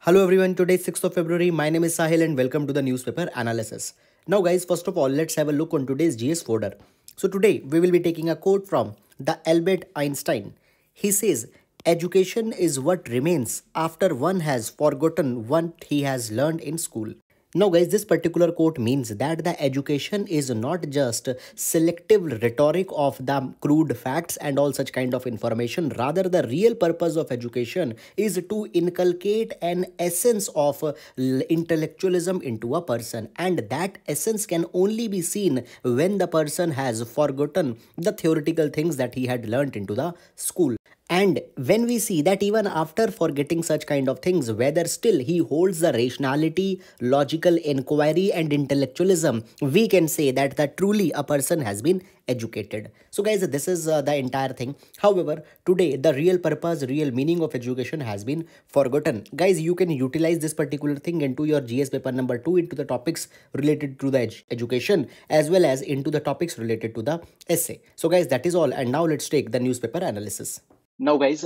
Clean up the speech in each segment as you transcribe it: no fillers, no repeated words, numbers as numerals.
Hello everyone, today is 6th of February. My name is Sahil and welcome to the newspaper analysis. Now guys, first of all, let's have a look on today's GS folder. So today we will be taking a quote from the Albert Einstein. He says, education is what remains after one has forgotten what he has learned in school. Now, guys, this particular quote means that the education is not just selective rhetoric of the crude facts and all such kind of information. Rather, the real purpose of education is to inculcate an essence of intellectualism into a person. And that essence can only be seen when the person has forgotten the theoretical things that he had learned into the school. And when we see that even after forgetting such kind of things, whether still he holds the rationality, logical inquiry and intellectualism, we can say that truly a person has been educated. So guys, this is the entire thing. However, today the real purpose, real meaning of education has been forgotten. Guys, you can utilize this particular thing into your GS paper number 2 into the topics related to the education as well as into the topics related to the essay. So guys, that is all. And now let's take the newspaper analysis. Now, guys,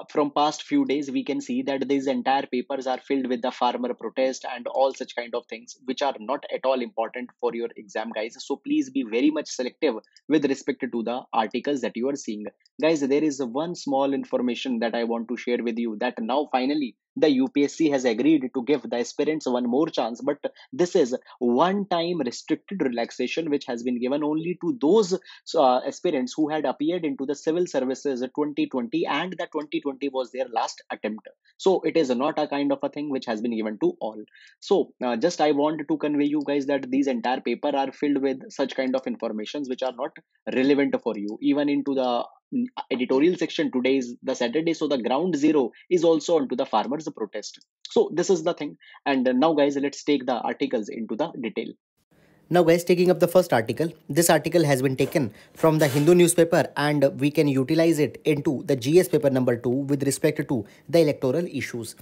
from past few days, we can see that these entire papers are filled with the farmer protest and all such kind of things, which are not at all important for your exam, guys. So please be very much selective with respect to the articles that you are seeing. Guys, there is one small information that I want to share with you that now finally the UPSC has agreed to give the aspirants one more chance, but this is one time restricted relaxation which has been given only to those aspirants who had appeared into the civil services 2020 and the 2020 was their last attempt. So it is not a kind of a thing which has been given to all. So just I want to convey you guys that these entire paper are filled with such kind of informations which are not relevant for you. Even into the editorial section, today is the Saturday, so the ground zero is also onto the farmers protest. So this is the thing. And now guys, let's take the articles into the detail. Now guys, taking up the first article, this article has been taken from the Hindu newspaper and we can utilize it into the GS paper number 2 with respect to the electoral issues.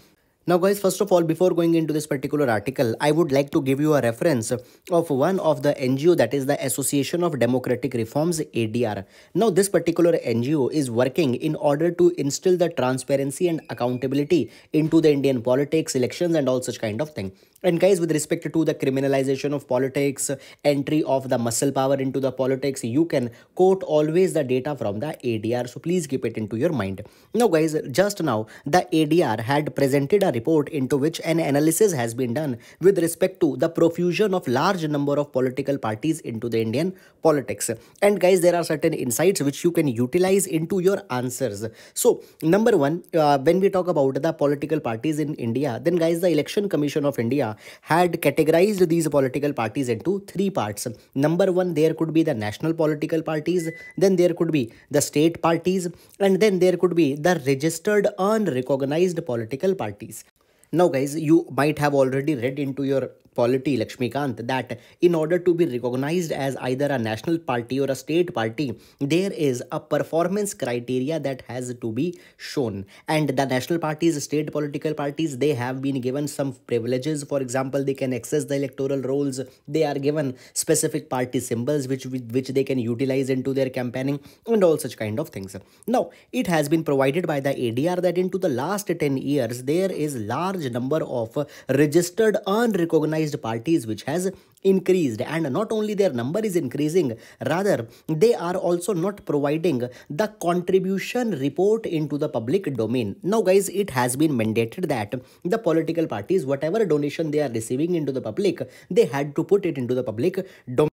Now guys, first of all, before going into this particular article, I would like to give you a reference of one of the NGO, that is the Association of Democratic Reforms, ADR. Now this particular NGO is working in order to instill the transparency and accountability into the Indian politics, elections and all such kind of thing. And guys, with respect to the criminalization of politics, entry of the muscle power into the politics, you can quote always the data from the ADR. So please keep it into your mind. Now guys, just now the ADR had presented a report into which an analysis has been done with respect to the profusion of large number of political parties into the Indian politics. And guys, there are certain insights which you can utilize into your answers. So number one, when we talk about the political parties in India, then guys, the Election Commission of India had categorized these political parties into three parts. Number one, there could be the national political parties, then there could be the state parties, and then there could be the registered unrecognized political parties. Now guys, you might have already read into your polity, Lakshmikant, that in order to be recognized as either a national party or a state party, there is a performance criteria that has to be shown. And the national parties, state political parties, they have been given some privileges. For example, they can access the electoral rolls. They are given specific party symbols which they can utilize into their campaigning and all such kind of things. Now, it has been provided by the ADR that into the last 10 years, there is large number of registered unrecognized parties which has increased, and not only their number is increasing, rather they are also not providing the contribution report into the public domain. Now guys, it has been mandated that the political parties, whatever donation they are receiving into the public, they had to put it into the public domain.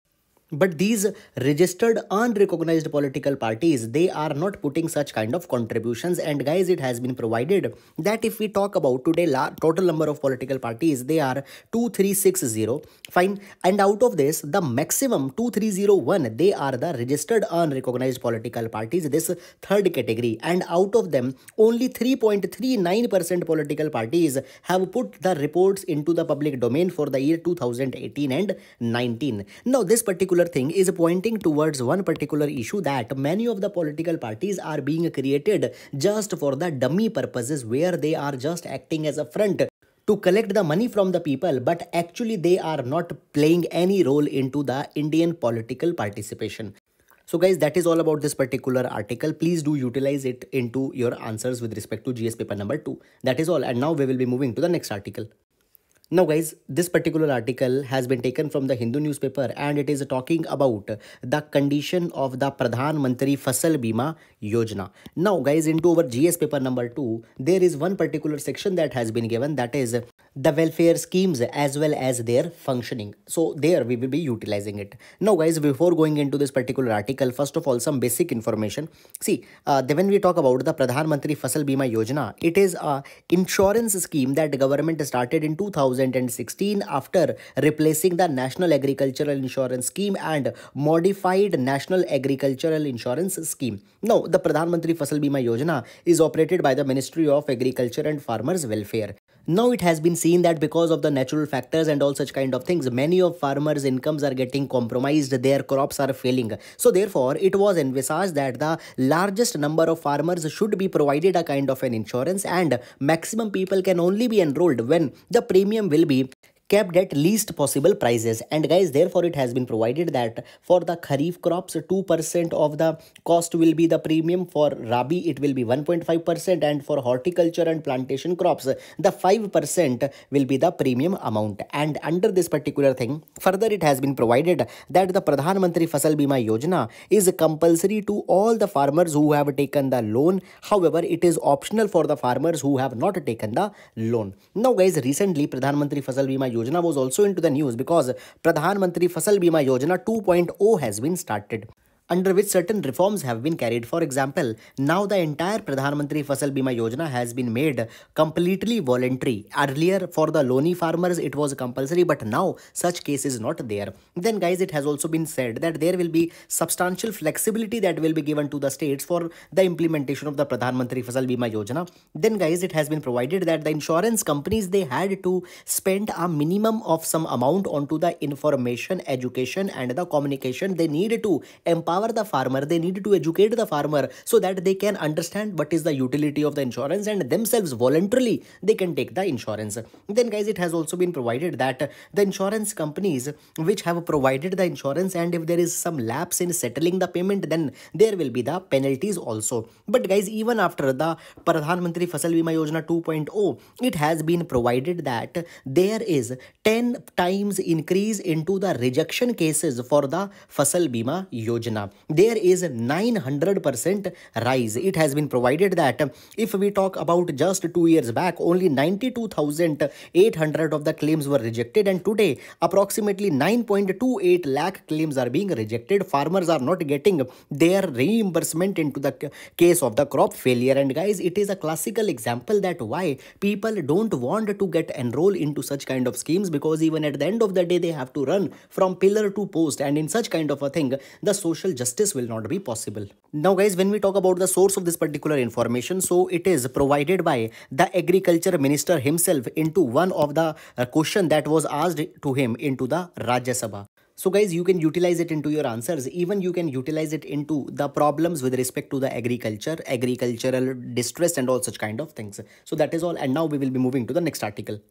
But these registered unrecognized political parties, they are not putting such kind of contributions. And guys, it has been provided that if we talk about today total number of political parties, they are 2360, fine. And out of this, the maximum 2301, they are the registered unrecognized political parties, this third category. And out of them, only 3.39% political parties have put the reports into the public domain for the year 2018 and 19. Now this particular thing is pointing towards one particular issue, that many of the political parties are being created just for the dummy purposes, where they are just acting as a front to collect the money from the people, but actually they are not playing any role into the Indian political participation. So guys, that is all about this particular article. Please do utilize it into your answers with respect to GS paper number 2. That is all. And now we will be moving to the next article. Now guys, this particular article has been taken from the Hindu newspaper and it is talking about the condition of the Pradhan Mantri Fasal Bima Yojana. Now guys, into our GS paper number 2, there is one particular section that has been given, that is the welfare schemes as well as their functioning. So there we will be utilizing it. Now guys, before going into this particular article, first of all, some basic information. See, when we talk about the Pradhan Mantri Fasal Bima Yojana, it is a insurance scheme that the government started in 2016 after replacing the National Agricultural Insurance Scheme and modified National Agricultural Insurance Scheme. Now, the Pradhan Mantri Fasal Bima Yojana is operated by the Ministry of Agriculture and Farmers Welfare. Now it has been seen that because of the natural factors and all such kind of things, many of farmers' incomes are getting compromised, their crops are failing. So therefore, it was envisaged that the largest number of farmers should be provided a kind of an insurance, and maximum people can only be enrolled when the premium will be kept at least possible prices. And guys, therefore it has been provided that for the kharif crops 2% of the cost will be the premium, for rabi it will be 1.5%, and for horticulture and plantation crops the 5% will be the premium amount. And under this particular thing, further it has been provided that the Pradhan Mantri Fasal Bima Yojana is compulsory to all the farmers who have taken the loan. However, it is optional for the farmers who have not taken the loan. Now guys, recently Pradhan Mantri Fasal Bima Yojana was also into the news because Pradhan Mantri Fasal Bima Yojana 2.0 has been started, under which certain reforms have been carried. For example, now the entire Pradhan Mantri Fasal Bima Yojana has been made completely voluntary. Earlier, for the loany farmers, it was compulsory, but now such case is not there. Then guys, it has also been said that there will be substantial flexibility that will be given to the states for the implementation of the Pradhan Mantri Fasal Bima Yojana. Then guys, it has been provided that the insurance companies, they had to spend a minimum of some amount onto the information, education and the communication. They needed to empower the farmer, they need to educate the farmer so that they can understand what is the utility of the insurance, and themselves voluntarily they can take the insurance. Then guys, it has also been provided that the insurance companies which have provided the insurance, and if there is some lapse in settling the payment, then there will be the penalties also. But guys, even after the Pradhan Mantri Fasal Bima Yojana 2.0, it has been provided that there is 10 times increase into the rejection cases for the Fasal Bima Yojana. There is 900% rise. It has been provided that if we talk about just 2 years back, only 92,800 of the claims were rejected, and today approximately 9.28 lakh claims are being rejected. Farmers are not getting their reimbursement into the case of the crop failure. And guys, it is a classical example that why people don't want to get enrolled into such kind of schemes, because even at the end of the day they have to run from pillar to post, and in such kind of a thing the social justice will not be possible. Now guys, when we talk about the source of this particular information, so it is provided by the agriculture minister himself into one of the question that was asked to him into the Rajya Sabha. So guys, you can utilize it into your answers. Even you can utilize it into the problems with respect to the agriculture, agricultural distress and all such kind of things. So that is all. And now we will be moving to the next article.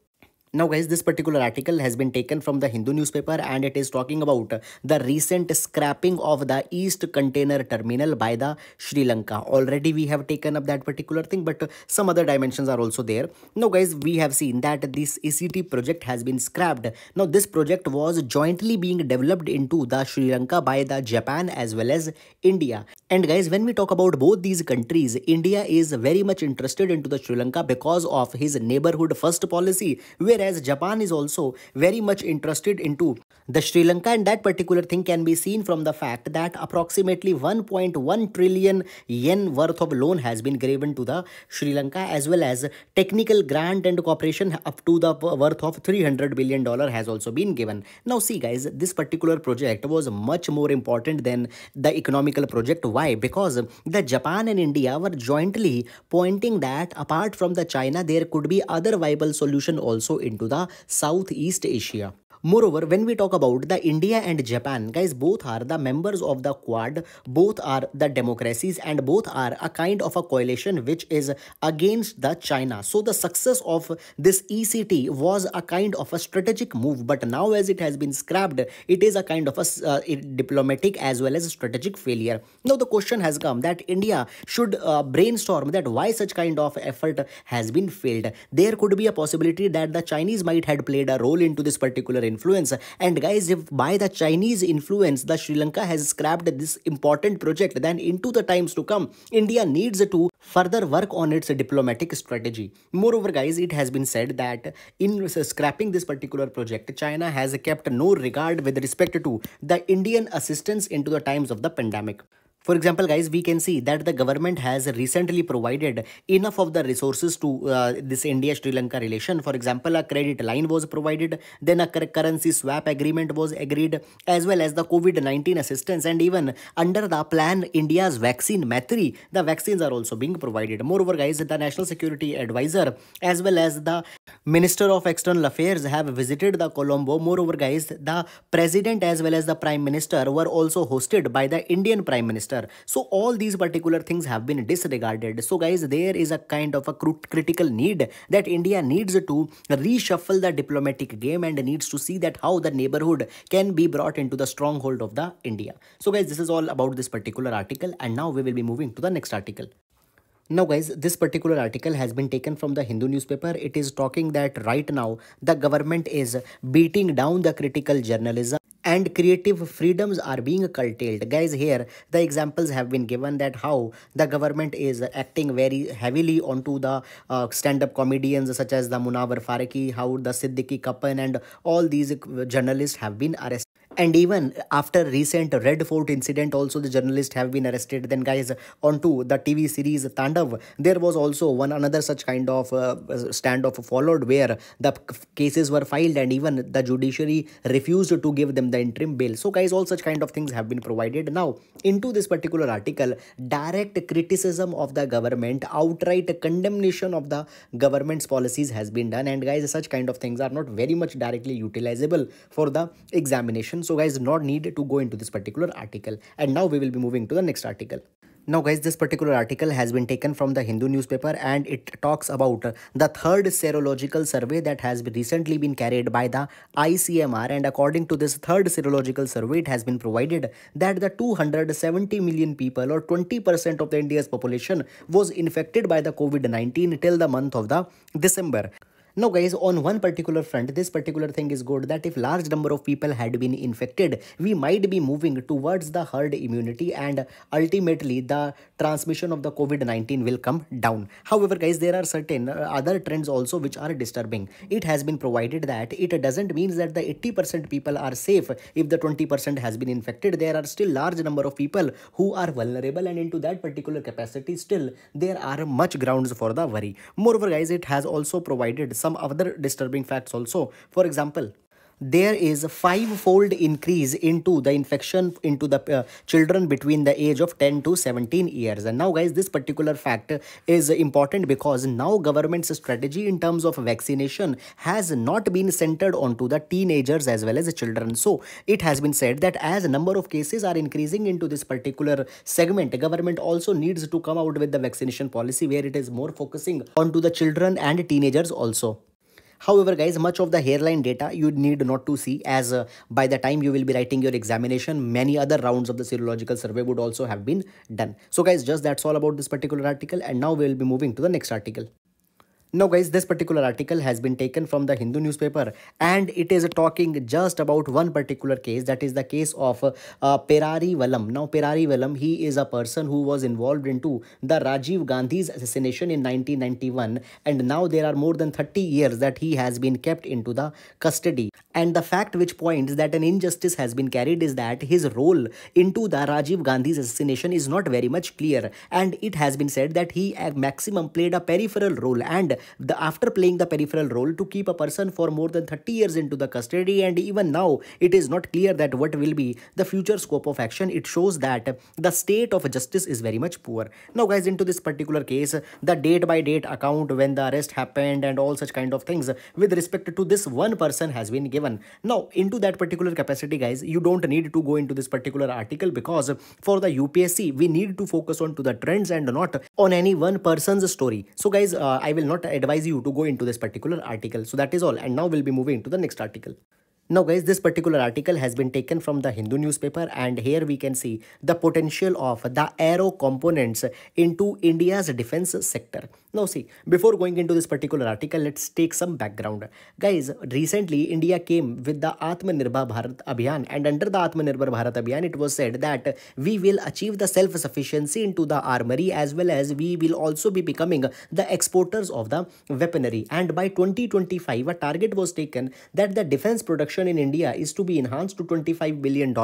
Now guys, this particular article has been taken from the Hindu newspaper and it is talking about the recent scrapping of the East Container Terminal by the Sri Lanka. Already we have taken up that particular thing, but some other dimensions are also there. Now guys, we have seen that this ECT project has been scrapped. Now this project was jointly being developed into the Sri Lanka by the Japan as well as India. And guys, when we talk about both these countries, India is very much interested into the Sri Lanka because of his neighborhood first policy, whereas Japan is also very much interested into the Sri Lanka, and that particular thing can be seen from the fact that approximately 1.1 trillion yen worth of loan has been given to the Sri Lanka, as well as technical grant and cooperation up to the worth of $300 billion has also been given. Now see guys, this particular project was much more important than the economical project. Why? Because the Japan and India were jointly pointing that apart from the China, there could be other viable solution also into the Southeast Asia. Moreover, when we talk about the India and Japan, guys, both are the members of the Quad, both are the democracies, and both are a kind of a coalition which is against the China. So the success of this ECT was a kind of a strategic move, but now as it has been scrapped, it is a kind of a diplomatic as well as a strategic failure. Now the question has come that India should brainstorm that why such kind of effort has been failed. There could be a possibility that the Chinese might had played a role into this particular influence. And guys, if by the Chinese influence the Sri Lanka has scrapped this important project, then into the times to come, India needs to further work on its diplomatic strategy. Moreover, guys, it has been said that in scrapping this particular project, China has kept no regard with respect to the Indian assistance into the times of the pandemic. For example, guys, we can see that the government has recently provided enough of the resources to this India-Sri Lanka relation. For example, a credit line was provided, then a currency swap agreement was agreed, as well as the COVID-19 assistance, and even under the plan India's vaccine Maitri, the vaccines are also being provided. Moreover, guys, the National Security Advisor as well as the Minister of External Affairs have visited the Colombo. Moreover, guys, the President as well as the Prime Minister were also hosted by the Indian Prime Minister. So all these particular things have been disregarded. So guys, there is a kind of a critical need that India needs to reshuffle the diplomatic game and needs to see that how the neighborhood can be brought into the stronghold of the India. So guys, this is all about this particular article, and now we will be moving to the next article. Now guys, this particular article has been taken from the Hindu newspaper. It is talking that right now the government is beating down the critical journalism and creative freedoms are being curtailed. Guys, here the examples have been given that how the government is acting very heavily onto the stand-up comedians such as the Munawar Faraki, how the Siddiqui Kappan and all these journalists have been arrested. And even after recent Red Fort incident, also the journalists have been arrested. Then guys, onto the TV series Tandav, there was also one another such kind of standoff followed where the cases were filed and even the judiciary refused to give them the interim bail. So guys, all such kind of things have been provided. Now into this particular article, direct criticism of the government, outright condemnation of the government's policies has been done. And guys, such kind of things are not very much directly utilizable for the examination. So guys, not need to go into this particular article. And now we will be moving to the next article. Now guys, this particular article has been taken from the Hindu newspaper and it talks about the third serological survey that has recently been carried by the ICMR. And according to this third serological survey, it has been provided that the 270 million people or 20% of the India's population was infected by the COVID-19 till the month of the December. Now guys, on one particular front, this particular thing is good that if large number of people had been infected, we might be moving towards the herd immunity and ultimately the transmission of the COVID-19 will come down. However guys, there are certain other trends also which are disturbing. It has been provided that it doesn't mean that the 80% people are safe if the 20% has been infected. There are still large number of people who are vulnerable, and into that particular capacity still there are much grounds for the worry. Moreover guys, it has also provided some other disturbing facts also. For example, there is a 5-fold increase into the infection into the children between the age of 10 to 17 years. And now guys, this particular fact is important because now government's strategy in terms of vaccination has not been centered onto the teenagers as well as the children. So it has been said that as a number of cases are increasing into this particular segment, government also needs to come out with the vaccination policy where it is more focusing onto the children and teenagers also. However guys, much of the hairline data you need not to see, as by the time you will be writing your examination, many other rounds of the serological survey would also have been done. So guys, just that's all about this particular article, and now we will be moving to the next article. Now guys, this particular article has been taken from the Hindu newspaper and it is talking just about one particular case, that is the case of Perari Valam. Now Perari Valam, he is a person who was involved into the Rajiv Gandhi's assassination in 1991, and now there are more than 30 years that he has been kept into the custody. And the fact which points that an injustice has been carried is that his role into the Rajiv Gandhi's assassination is not very much clear, and it has been said that he at maximum played a peripheral role, and after playing the peripheral role to keep a person for more than 30 years into the custody, and even now it is not clear that what will be the future scope of action. It shows that the state of justice is very much poor. Now guys, into this particular case, the date by date account when the arrest happened and all such kind of things with respect to this one person has been given. Now into that particular capacity guys, you don't need to go into this particular article, because for the UPSC we need to focus on to the trends and not on any one person's story. So guys, I will not advise you to go into this particular article. So that is all, and now we'll be moving to the next article. Now guys, this particular article has been taken from the Hindu newspaper, and here we can see the potential of the aero components into India's defense sector. Now see, before going into this particular article, let's take some background. Guys, recently India came with the Atmanirbhar Bharat Abhiyan, and under the Atmanirbhar Bharat Abhiyan, it was said that we will achieve the self-sufficiency into the armory, as well as we will also be becoming the exporters of the weaponry. And by 2025, a target was taken that the defense production in India is to be enhanced to $25 billion,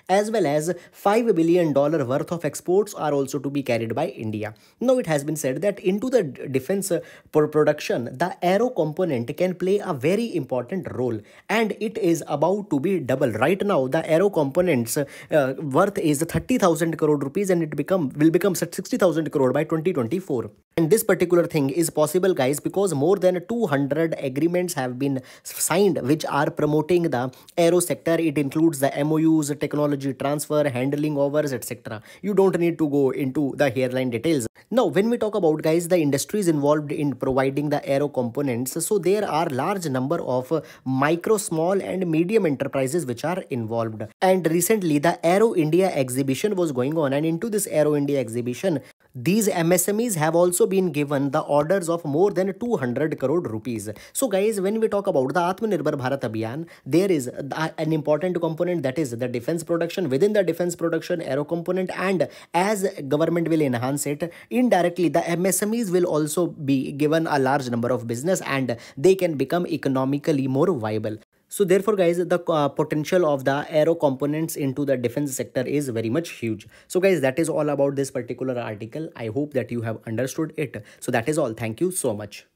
as well as $5 billion worth of exports are also to be carried by India. Now it has been said that into the defense production, the aero component can play a very important role, and it is about to be double. Right now the aero components worth is 30,000 crore rupees, and it will become 60,000 crore by 2024. And this particular thing is possible guys because more than 200 agreements have been signed which are promoting the aero sector. It includes the MOUs, technology transfer, handling overs, etc. You don't need to go into the hairline details. Now when we talk about guys the industries involved in providing the aero components, so there are large number of micro, small and medium enterprises which are involved. And recently the Aero India exhibition was going on, and into this Aero India exhibition, these MSMEs have also been given the orders of more than 200 crore rupees. So guys, when we talk about the Atmanirbhar Bharat Abhiyan, there is an important component, that is the defense production. Within the defense production, aero component, and as government will enhance it, indirectly the MSMEs will also be given a large number of business, and they can become economically more viable. So therefore guys, the potential of the aero components into the defense sector is very much huge. So guys, that is all about this particular article. I hope that you have understood it. So that is all. Thank you so much.